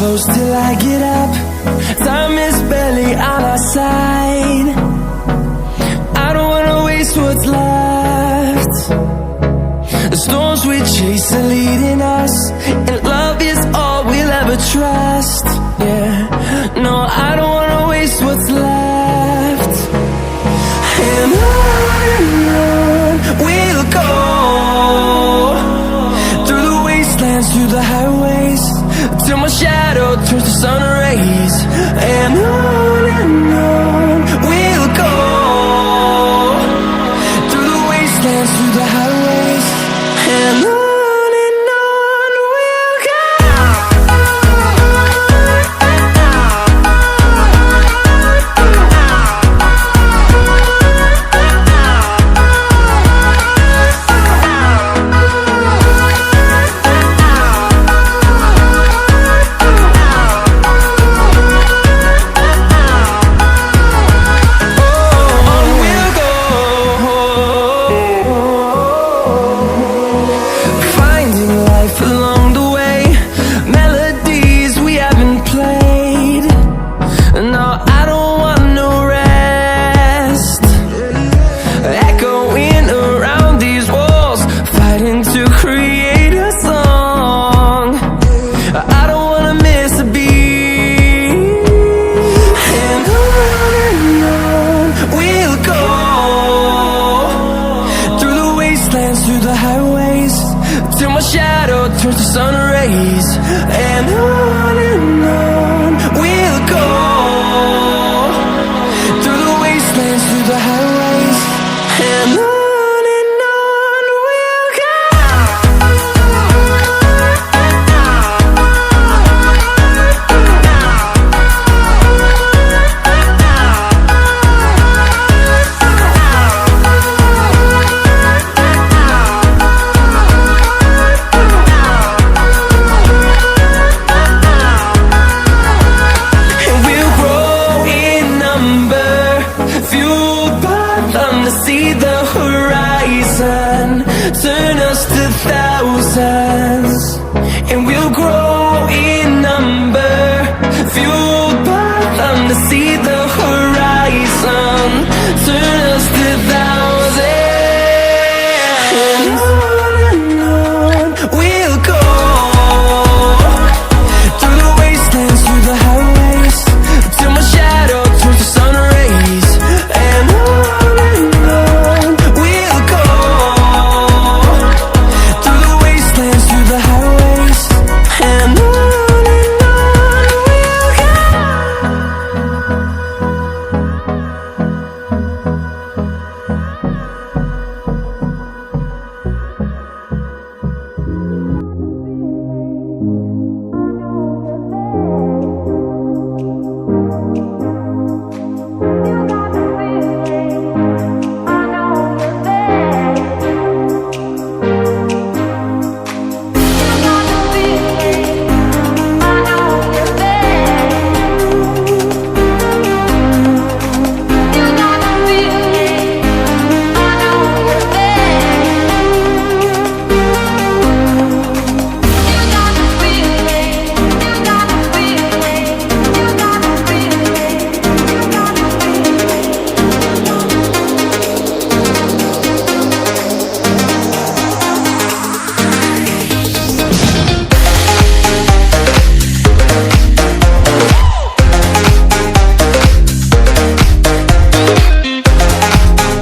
close till I get up. Time is barely on our side. I don't wanna waste what's left. The storms we chase are leading us, and love is all we'll ever trust. Yeah, no, I don't wanna waste what's left. And on we'll go, through the wastelands, through the highways, till my shadow turns to sun rays. And on we'll go, through the wastelands, through the highways, and on we'll go. Turns to sun rays, and on we'll go, through the wastelands, through the highways, and on we'll go. Turn us to thousands, and we'll grow in number, fueled by them to see the horizon. Turn us to thousands, and on we'll go, through the wastelands, through the highways, till my shadow turns to sun rays. And on we'll go, through the wastelands, through the highways, and on we'll go.